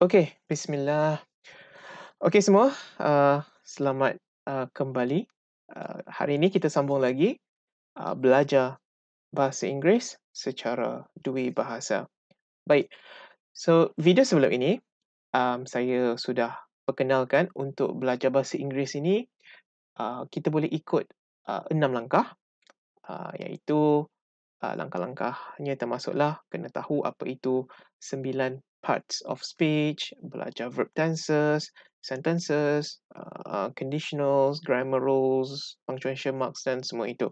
Okey, bismillah. Okey semua, selamat, kembali. Hari ini kita sambung lagi, belajar bahasa Inggeris secara dui bahasa. Baik, so video sebelum ini, saya sudah perkenalkan untuk belajar bahasa Inggeris ini, kita boleh ikut, 6 langkah, iaitu langkah-langkahnya termasuklah kena tahu apa itu 9 parts of speech, belajar verb tenses, sentences, conditionals, grammar rules, punctuation marks dan semua itu.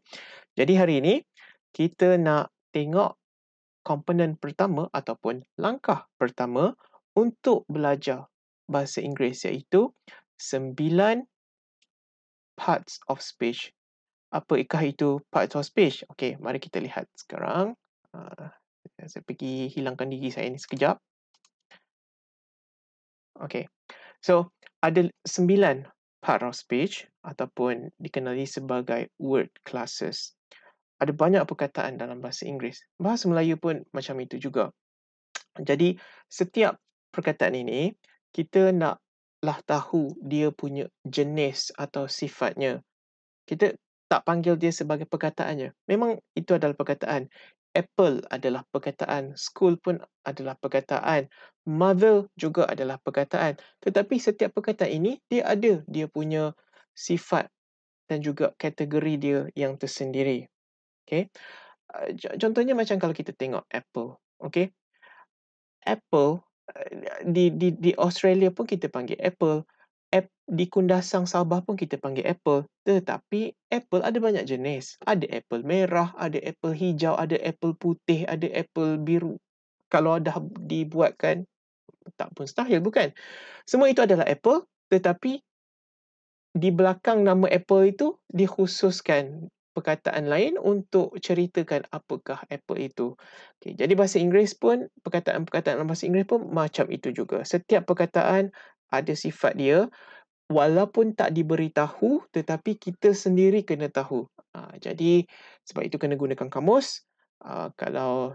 Jadi hari ini kita nak tengok komponen pertama ataupun langkah pertama untuk belajar bahasa Inggeris iaitu 9 parts of speech. Apakah itu parts of speech? Okey, mari kita lihat sekarang. Uh, saya pergi hilangkan diri saya ni sekejap. Okey. So, ada 9 part of speech ataupun dikenali sebagai word classes. Ada banyak perkataan dalam bahasa Inggeris. Bahasa Melayu pun macam itu juga. Jadi, setiap perkataan ini, kita naklah tahu dia punya jenis atau sifatnya. Kita tak panggil dia sebagai perkataannya. Memang itu adalah perkataan. Apple adalah perkataan, school pun adalah perkataan, mother juga adalah perkataan. Tetapi setiap perkataan ini dia punya sifat dan juga kategori dia yang tersendiri. Okey. Contohnya macam kalau kita tengok apple, okey. Apple, di Australia pun kita panggil apple, di Kundasang Sabah pun kita panggil apple. Tetapi apple ada banyak jenis. Ada apple merah, ada apple hijau, ada apple putih, ada apple biru. Kalau dah dibuatkan, tak mustahil bukan? Semua itu adalah apple, tetapi di belakang nama apple itu dikhususkan perkataan lain untuk ceritakan apakah apple itu. Okey, jadi bahasa Inggeris pun, perkataan-perkataan dalam bahasa Inggeris pun macam itu juga. Setiap perkataan ada sifat dia, walaupun tak diberitahu tetapi kita sendiri kena tahu. Jadi sebab itu kena gunakan kamus. Kalau,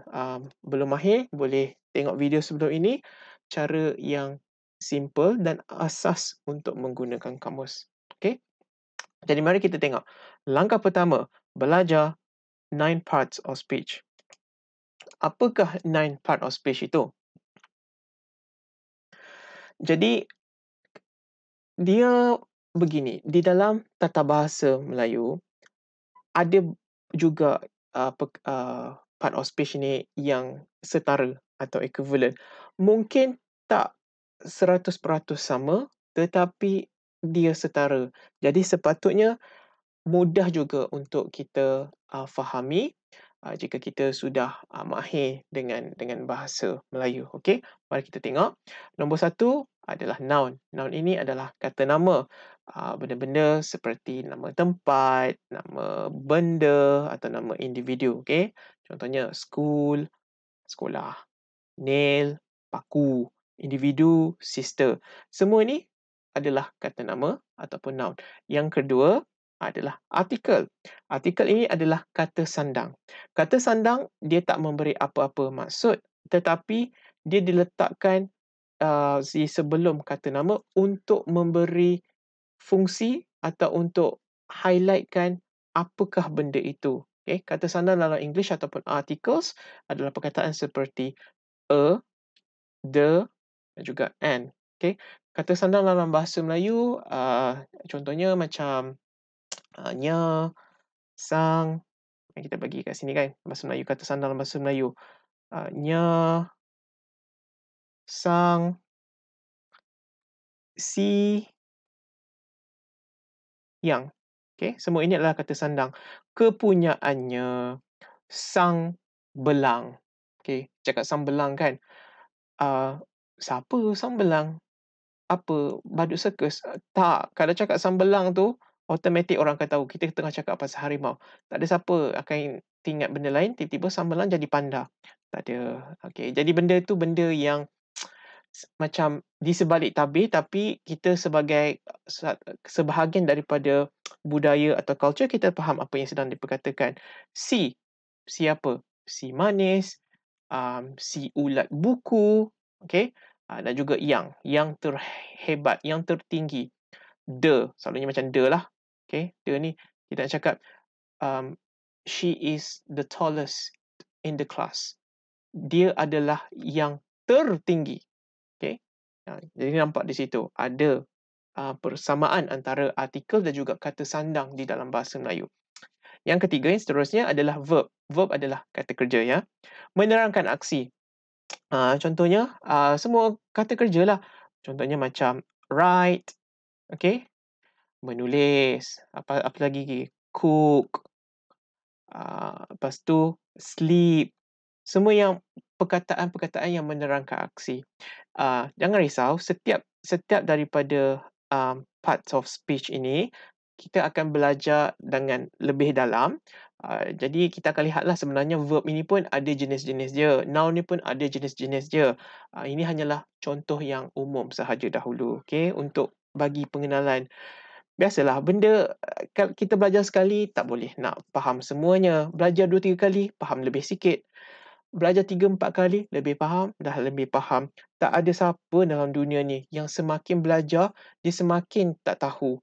belum mahir boleh tengok video sebelum ini, cara yang simple dan asas untuk menggunakan kamus. Okey? Jadi mari kita tengok. Langkah pertama, belajar 9 parts of speech. Apakah 9 part of speech itu? Jadi dia begini, di dalam tata bahasa Melayu ada juga, part of speech ni yang setara atau equivalent. Mungkin tak 100% sama, tetapi dia setara. Jadi sepatutnya mudah juga untuk kita, fahami, jika kita sudah, mahir dengan bahasa Melayu, okey? Mari kita tengok. Nombor 1 adalah noun. Noun ini adalah kata nama, benda-benda seperti nama tempat, nama benda atau nama individu, okey? Contohnya school, sekolah, nail, paku, individu, sister. Semua ini adalah kata nama ataupun noun. Yang kedua adalah artikel. Artikel ini adalah kata sandang. Kata sandang dia tak memberi apa-apa maksud, tetapi dia diletakkan di sebelum kata nama untuk memberi fungsi atau untuk highlightkan apakah benda itu. Okay? Kata sandang dalam English ataupun articles adalah perkataan seperti a, the dan juga an. Okay? Kata sandang dalam bahasa Melayu, contohnya macam nya, sang, yang kita bagi kat sini kan, bahasa Melayu, kata sandang dalam bahasa Melayu. Nya, sang, si, yang. Okay? Semua ini adalah kata sandang. Kepunyaannya, sang belang. Okay? Cakap sang belang kan. Siapa sang belang? Apa? Badut sirkus? Tak. Kalau cakap sang belang tu, automatik orang akan tahu kita tengah cakap pasal harimau. Tak ada siapa akan ingat benda lain, tiba-tiba sang belang jadi panda. Tak ada. Okay. Jadi benda tu benda yang macam di sebalik tabir, tapi kita sebagai sebahagian daripada budaya atau culture, kita faham apa yang sedang diperkatakan. Si, siapa? Si manis, si ulat buku, okey. Dan juga yang terhebat, yang tertinggi. Selalunya macam lah. Okay, ni kita nak cakap she is the tallest in the class. Dia adalah yang tertinggi. Okay, jadi nampak di situ ada persamaan antara artikel dan juga kata sandang di dalam bahasa Melayu. Yang ketiga, yang seterusnya adalah verb. Verb adalah kata kerja ya. Menerangkan aksi. Contohnya, semua kata kerja lah. Contohnya macam write, okay, menulis, apa lagi, cook, lepas tu sleep. Semua yang perkataan-perkataan yang menerangkan aksi. Jangan risau, setiap daripada parts of speech ini kita akan belajar dengan lebih dalam. Jadi kita akan lihatlah sebenarnya verb ini pun ada jenis-jenis dia, noun ni pun ada jenis-jenis dia. Ini hanyalah contoh yang umum sahaja dahulu, okey, untuk bagi pengenalan. Biasalah benda kalau kita belajar sekali tak boleh nak faham semuanya. Belajar 2-3 kali faham lebih sikit. Belajar 3-4 kali lebih faham, dah lebih faham. Tak ada siapa dalam dunia ni yang semakin belajar dia semakin tak tahu.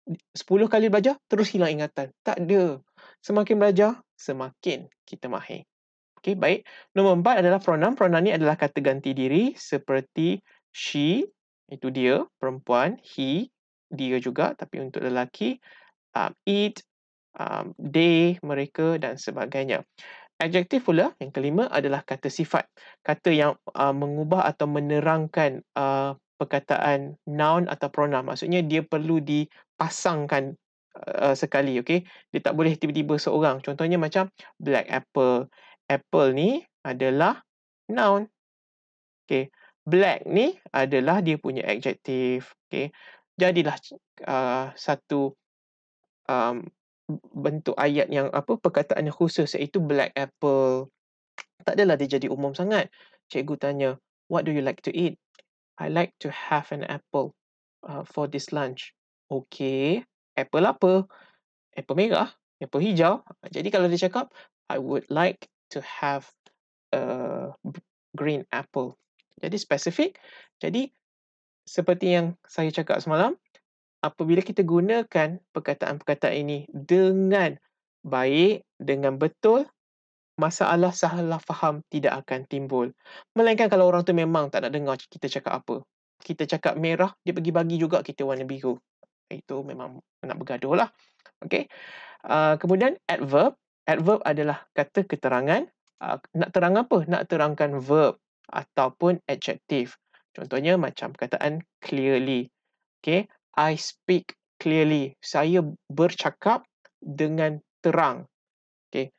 10 kali belajar terus hilang ingatan. Tak ada. Semakin belajar semakin kita mahir. Okey, baik. Nombor 4 adalah pronoun. Pronoun ni adalah kata ganti diri seperti she, itu dia, perempuan, he, dia juga tapi untuk lelaki, it, they, mereka dan sebagainya. Adjektif pula, yang kelima adalah kata sifat. Kata yang mengubah atau menerangkan perkataan noun atau pronoun. Maksudnya dia perlu dipasangkan sekali, okey. Dia tak boleh tiba-tiba seorang. Contohnya macam black apple. Apple ni adalah noun. Okey. Black ni adalah dia punya adjektif. Okey. Jadilah satu bentuk ayat yang perkataan yang khusus iaitu black apple. Tak adalah dia jadi umum sangat. Cikgu tanya, what do you like to eat? I like to have an apple for this lunch. Okay, apple apa? Apple merah, apple hijau. Jadi kalau dia cakap, I would like to have a green apple. Jadi spesifik. Jadi seperti yang saya cakap semalam, apabila kita gunakan perkataan-perkataan ini dengan baik, dengan betul, masalah salah faham tidak akan timbul. Melainkan kalau orang tu memang tak nak dengar kita cakap apa. Kita cakap merah, dia pergi bagi juga kita warna biru. Itu memang nak bergaduh lah. Okay. Kemudian adverb. Adverb adalah kata keterangan. Nak terang apa? Nak terangkan verb ataupun adjektif. Contohnya macam perkataan clearly. Okay. I speak clearly. Saya bercakap dengan terang. Okay.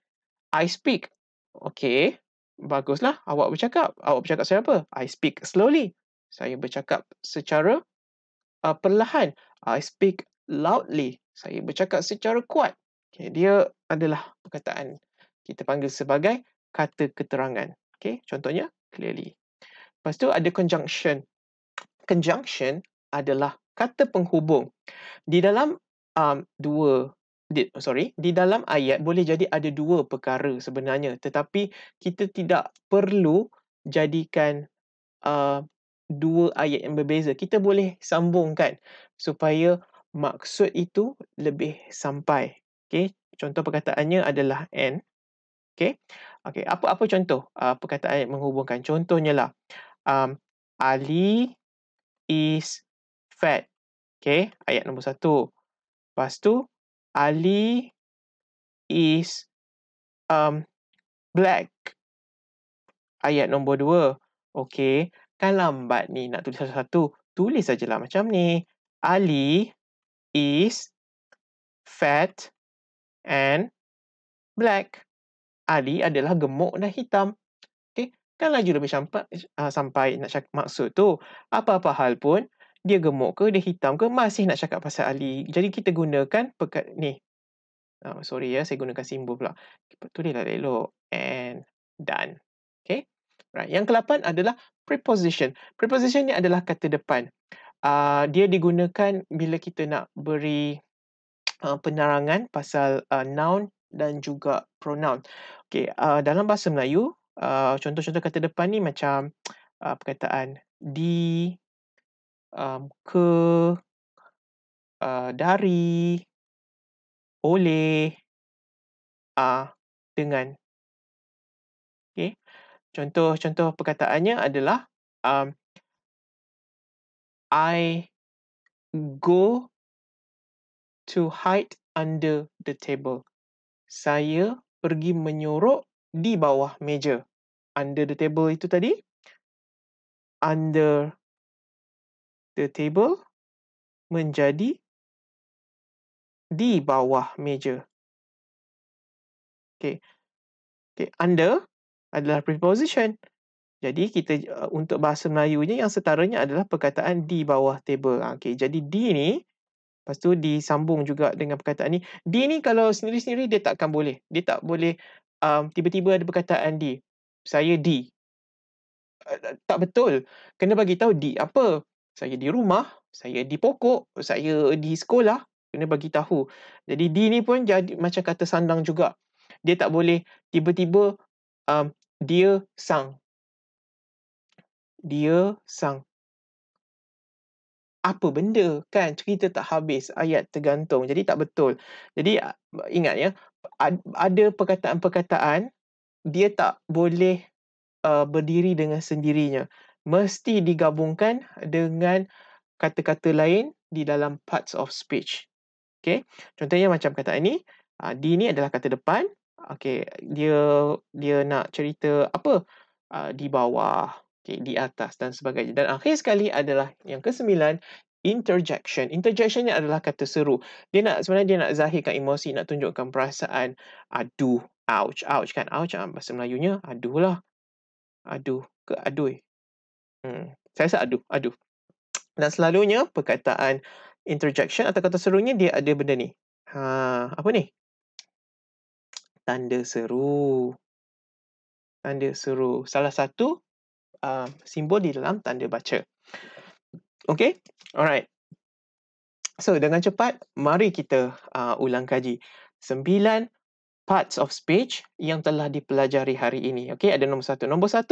I speak. Okay. Baguslah. Awak bercakap. Awak bercakap saya apa? I speak slowly. Saya bercakap secara perlahan. I speak loudly. Saya bercakap secara kuat. Okay. Dia adalah perkataan kita panggil sebagai kata keterangan. Okay. Contohnya clearly. Lepas tu ada conjunction. Conjunction adalah kata penghubung. Di dalam di dalam ayat boleh jadi ada dua perkara sebenarnya, tetapi kita tidak perlu jadikan dua ayat yang berbeza. Kita boleh sambungkan supaya maksud itu lebih sampai. Okay. Contoh perkataannya adalah and. Okay. Okay. Apa contoh perkataan yang menghubungkan? Contohnya lah, Ali is fat. Okay. Ayat nombor 1. Lepas tu, Ali is black. Ayat nombor 2. Okey, kan lambat ni nak tulis satu-satu. Tulis sajalah macam ni. Ali is fat and black. Ali adalah gemuk dan hitam. Okey, kan laju lebih sampai nak cakap maksud tu. Apa-apa hal pun, dia gemuk ke, dia hitam ke, masih nak cakap pasal Ali. Jadi kita gunakan ni. Sorry ya, saya gunakan simbol pula. Tulislah elok. And done. Okay. Right. Yang ke-8 adalah preposition. Preposition ni adalah kata depan. Dia digunakan bila kita nak beri penerangan pasal noun dan juga pronoun. Okay. Dalam bahasa Melayu, contoh-contoh kata depan ni macam perkataan di, ke, dari, oleh, dengan. Okey. Contoh perkataannya adalah, I go to hide under the table. Saya pergi menyorok di bawah meja. Under the table itu tadi, under the table menjadi di bawah meja. Okey. Under adalah preposition. Jadi kita untuk bahasa Melayunya yang setaranya adalah perkataan di bawah table. Okey, jadi di ni lepas tu disambung juga dengan perkataan ni. Di ni kalau sendiri-sendiri dia takkan boleh. Dia tak boleh tiba-tiba ada perkataan di. Saya di. Tak betul. Kena bagi tahu di apa. Saya di rumah, saya di pokok, saya di sekolah. Kena bagi tahu. Jadi di ni pun jadi macam kata sandang juga. Dia tak boleh tiba-tiba dia sang. Dia sang. Apa benda kan, cerita tak habis, ayat tergantung. Jadi tak betul. Jadi ingat ya, ada perkataan-perkataan dia tak boleh berdiri dengan sendirinya. Mesti digabungkan dengan kata-kata lain di dalam parts of speech. Okey. Contohnya macam perkataan ni, di ni adalah kata depan. Okey, dia nak cerita apa? Di bawah, okey, di atas dan sebagainya. Dan akhir sekali adalah yang ke-9, interjection. Interjection ni adalah kata seru. Sebenarnya dia nak zahirkan emosi, nak tunjukkan perasaan. Aduh, ouch, ouch kan. Ouch bahasa Melayunya aduh lah. Aduh ke adui. Saya rasa aduh. Dan selalunya perkataan interjection atau kata serunya dia ada benda ni. Apa ni? Tanda seru. Tanda seru. Salah satu simbol di dalam tanda baca. Okay? Alright. So, dengan cepat, mari kita ulang kaji 9 parts of speech yang telah dipelajari hari ini. Okay, ada nombor 1. Nombor 1,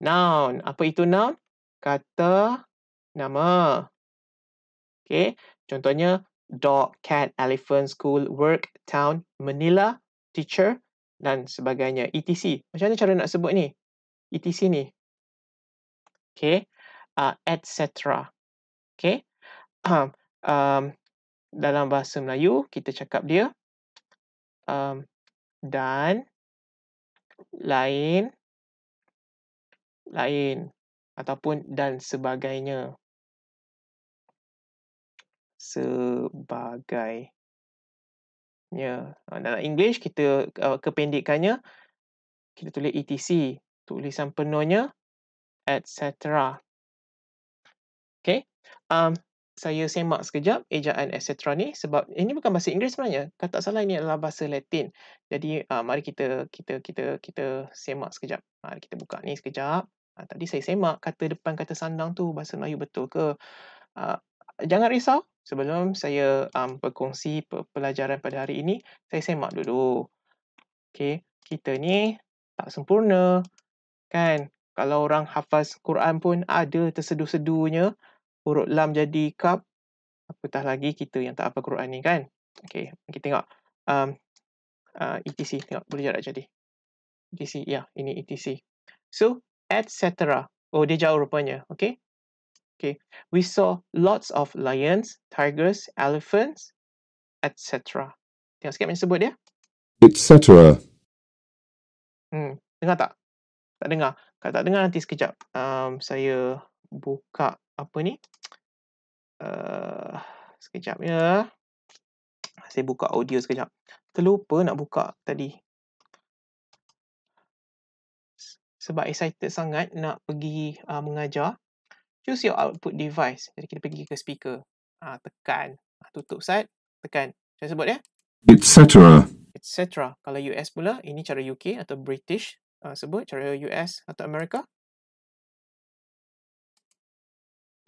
noun. Apa itu noun? Kata nama. Okay, contohnya dog, cat, elephant, school, work, town, Manila, teacher dan sebagainya. ETC. Macam mana cara nak sebut ni? ETC ni. Okay, etc. Okay. Dalam bahasa Melayu, kita cakap dia dan lain ataupun dan sebagainya. Dalam English kita kependekannya kita tulis ETC, tulisan penuhnya etc. Okay. Saya semak sekejap ejaan etc. ni sebab ini bukan bahasa Inggeris sebenarnya. Kalau tak salah ini adalah bahasa Latin. Jadi mari kita semak sekejap. Mari kita buka ni sekejap. Tadi saya semak kata depan kata sandang tu bahasa Melayu betul ke? Jangan risau. Sebelum saya berkongsi pelajaran pada hari ini, saya semak dulu. Okay. Kita ni tak sempurna. Kan? Kalau orang hafaz Quran pun ada tersedu-sedunya. Huruf lam jadi kaf. Apatah lagi kita yang tak hafal Quran ni kan. Okay, kita tengok. ETC, tengok boleh tak jadi. ETC, ya, ini ETC. So, etc. Oh, dia jauh rupanya. Okay. Okay. We saw lots of lions, tigers, elephants, etc. Tengok sikit macam sebut dia. Etc. Dengar tak? Tak dengar. Kalau tak dengar nanti sekejap. Saya buka apa ni? Sekejap ya. Saya buka audio sekejap. Terlupa nak buka tadi. Sebab excited sangat nak pergi mengajar. Choose your output device. Jadi kita pergi ke speaker. Tekan. Tutup side. Tekan. Saya sebut ya. Etc. Etc. Kalau US pula, ini cara UK atau British sebut. Cara US atau Amerika.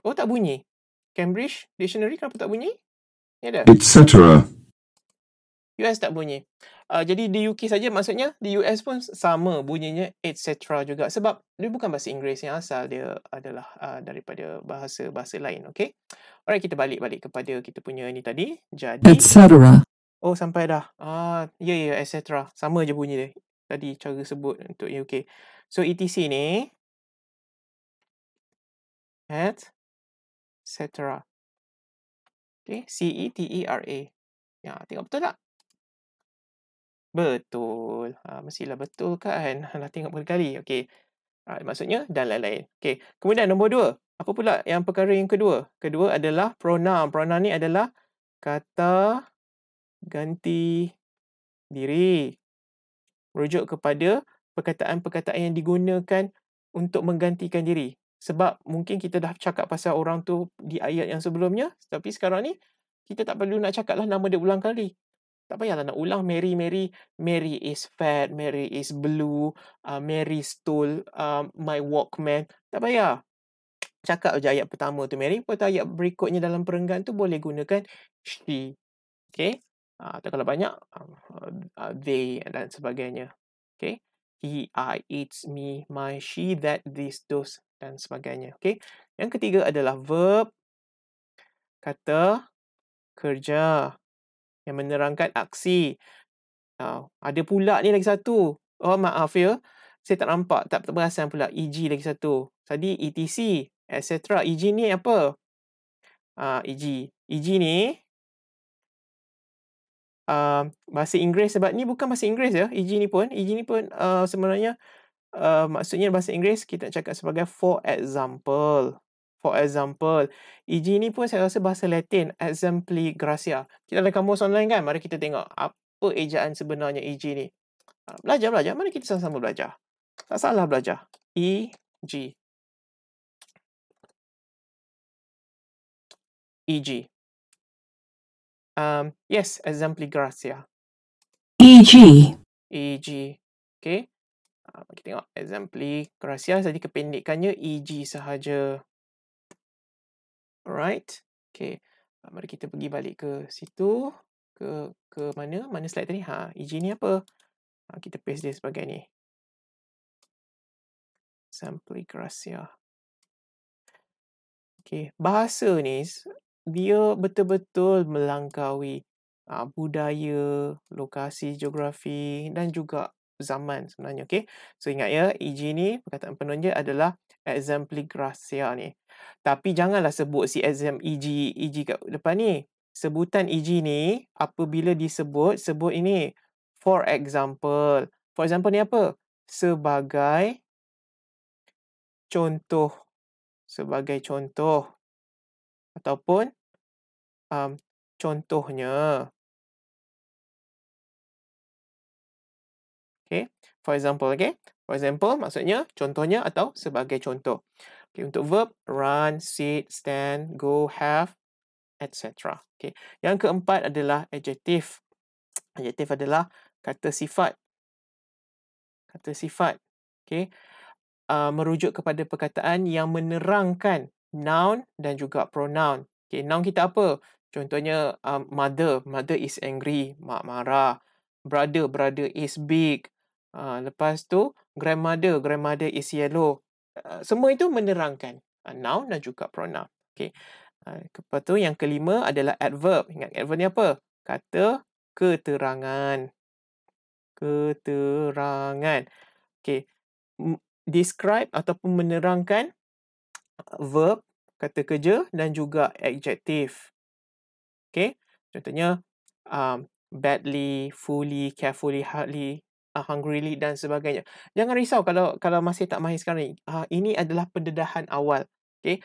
Oh, tak bunyi. Cambridge Dictionary kenapa tak bunyi? Ni ada. Etc. US tak bunyi. Jadi di UK saja, maksudnya di US pun sama bunyinya etc. juga. Sebab dia bukan bahasa Inggeris yang asal, dia adalah daripada bahasa lain. Okay. Alright, kita balik kepada kita punya ni tadi. Jadi, etc. oh sampai dah. Ya, etc. Sama je bunyi dia. Tadi cara sebut untuk UK. So ETC ni, etc. Okay, CETERA. Ya, tengok betul tak? Betul. Mestilah betul kan? Dah tengok berkali. Okey. Maksudnya dan lain-lain. Okey. Kemudian nombor 2. Apa pula yang perkara yang kedua? Kedua adalah pronoun. Pronoun ni adalah kata ganti diri. Merujuk kepada perkataan-perkataan yang digunakan untuk menggantikan diri. Sebab mungkin kita dah cakap pasal orang tu di ayat yang sebelumnya, tapi sekarang ni kita tak perlu nak cakap lah nama dia ulang kali. Tak payahlah nak ulang Mary is fat, Mary is blue, Mary stole my Walkman. Tak payah. Cakap je ayat pertama tu Mary, lepas tu ayat berikutnya dalam perenggan tu boleh gunakan she. Okay. Atau kalau banyak, they dan sebagainya. Okay. He, I, it's, me, my, she, that, this, those dan sebagainya. Okay. Yang ketiga adalah verb, kata kerja yang menerangkan aksi. Ada pula ni lagi satu. Oh maaf ya. Saya tak nampak, tak perasan pula. EG lagi satu. Tadi ETC, etc. EG ni apa? EG. EG ni bahasa Inggeris, sebab ni bukan bahasa Inggeris ya. EG ni pun sebenarnya maksudnya bahasa Inggeris kita cakap sebagai for example. For example, EG ni pun saya rasa bahasa Latin, exempli gratia. Kita ada kamus online kan? Mari kita tengok apa ejaan sebenarnya EG ni. Belajar. Mari kita sama-sama belajar. Tak salah belajar. EG. EG. Yes, exempli gratia. EG. EG. Okay. Kita tengok exempli gratia. Jadi kependekannya EG sahaja. Alright. Okay. Mari kita pergi balik ke situ. Ke mana? Mana slide tadi? EG ni apa? Kita paste dia sebagai ni. Exempli gratia. Okay. Bahasa ni, dia betul-betul melangkaui budaya, lokasi geografi dan juga zaman sebenarnya. Okay. So ingat ya, EG ni perkataan penuh dia adalah exempli gratia ni. Tapi janganlah sebut si EG kat depan ni. Sebutan EG ni apabila sebut ini. For example. For example ni apa? Sebagai contoh. Ataupun contohnya. Okay. For example, okay. For example maksudnya contohnya atau sebagai contoh. Okay. Untuk verb, run, sit, stand, go, have, etc. Okay. Yang keempat adalah adjective. Adjective adalah kata sifat. Okay. Merujuk kepada perkataan yang menerangkan noun dan juga pronoun. Okay. Noun kita apa? Contohnya mother. Mother is angry. Mak marah. Brother is big. Lepas tu grandmother is yellow. Semua itu menerangkan noun dan juga pronoun. Okay. Lepas tu yang kelima adalah adverb. Ingat adverb ni apa? Kata keterangan. Okay. Describe ataupun menerangkan verb, kata kerja dan juga adjective. Okay. Contohnya badly, fully, carefully, hardly, hungrily dan sebagainya. Jangan risau kalau masih tak mahir sekarang ni. Ini adalah pendedahan awal. Okay.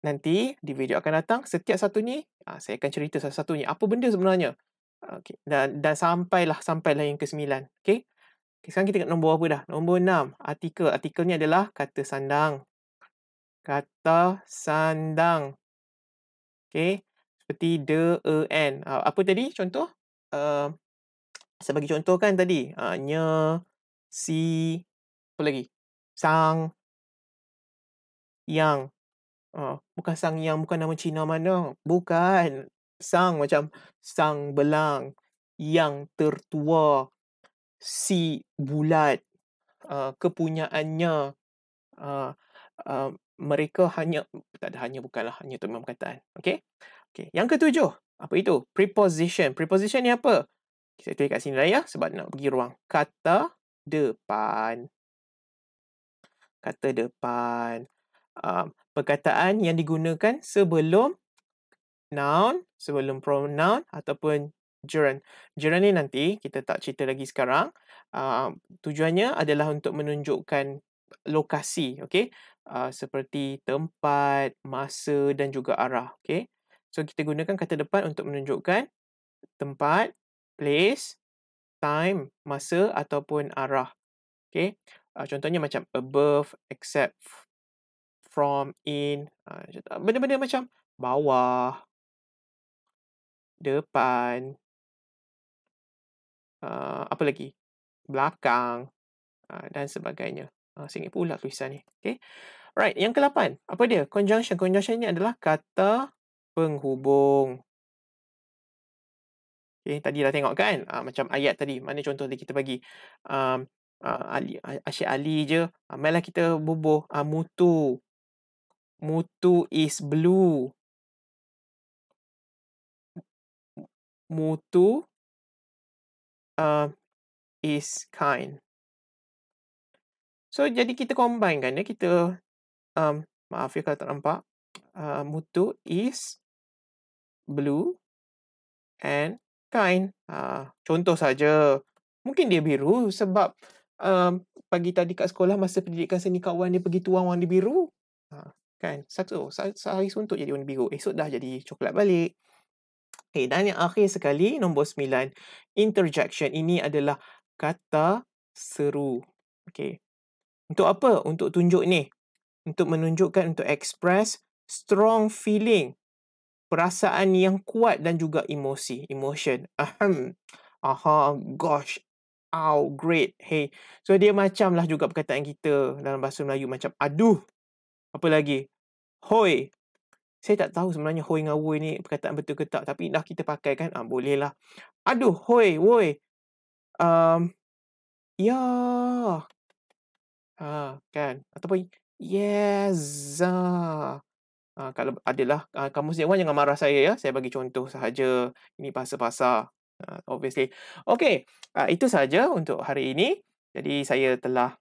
Nanti di video akan datang, setiap satu ni saya akan cerita satu-satunya. Apa benda sebenarnya? Okay. Dan sampailah yang ke-9. Okay. Sekarang kita tengok nombor apa dah? Nombor 6. Artikel. Artikel ni adalah kata sandang. Okay. Seperti the, and. Apa tadi contoh? Sebagai contoh kan tadi. Si. Apa lagi? Sang. Yang. Bukan sang yang, bukan nama Cina mana. Bukan. Sang macam sang belang. Yang tertua. si bulat, kepunyaannya, mereka hanya, tak ada hanya, bukanlah hanya itu memang perkataan. Okey? Okey, yang ketujuh, apa itu? Preposition. Preposition ni apa? Saya tulis kat sini lah ya, sebab nak bagi ruang. Kata depan. Kata depan. Perkataan yang digunakan sebelum noun, sebelum pronoun ataupun gerund. Gerund ni nanti kita tak cerita lagi sekarang. Tujuannya adalah untuk menunjukkan lokasi, okey? Seperti tempat, masa dan juga arah, okey? So kita gunakan kata depan untuk menunjukkan tempat, place, time, masa ataupun arah. Okey? Contohnya macam above, except, from, in, benda-benda macam bawah, depan, apa lagi? Belakang, dan sebagainya. Saya ingat pula tulisan ni. Okey. Alright, yang ke-8. Apa dia? Conjunction. Conjunction ni adalah kata penghubung. Okey, tadi dah tengok kan? Macam ayat tadi. Mana contoh tadi kita bagi? Asyik Ali je. Mainlah kita bubuh. Mutu. Mutu is blue. Mutu is kind. So, jadi kita combine kan ya. Kita, maaf ya kalau tak nampak. Mutu is blue and kind. Contoh saja. Mungkin dia biru sebab pagi tadi kat sekolah masa pendidikan seni kawan dia pergi tuang warna biru. Kan? Sehari suntuk jadi warna biru. Esok dah jadi coklat balik. Okay, dan yang akhir sekali, nombor 9. Interjection. Ini adalah kata seru. Okay. Untuk apa? Untuk tunjuk ni. Untuk menunjukkan, untuk express strong feeling. Perasaan yang kuat dan juga emosi. Emotion. Aha, gosh. Ow, great. Hey. So, dia macam lah juga perkataan kita dalam bahasa Melayu. Macam aduh. Apa lagi? Hoi. Saya tak tahu sebenarnya hoi dengan woi ni perkataan betul ke tak. Tapi dah kita pakai kan. Boleh lah. Aduh, hoi, woi. Ya. Kan. Ataupun yes. Kalau adalah kamus Dewan jangan marah saya ya. Saya bagi contoh sahaja. Ini bahasa-bahasa. Obviously. Okay. Itu sahaja untuk hari ini. Jadi saya telah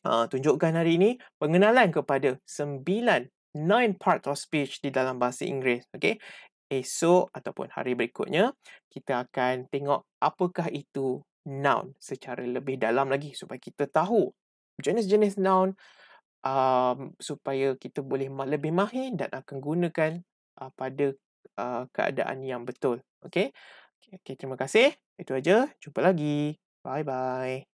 tunjukkan hari ini pengenalan kepada 9 part of speech di dalam bahasa Inggeris. Okay. Esok ataupun hari berikutnya kita akan tengok apakah itu noun secara lebih dalam lagi supaya kita tahu jenis-jenis noun, supaya kita boleh lebih mahir dan akan gunakan pada keadaan yang betul. Okay, terima kasih. Itu aja. Jumpa lagi. Bye-bye.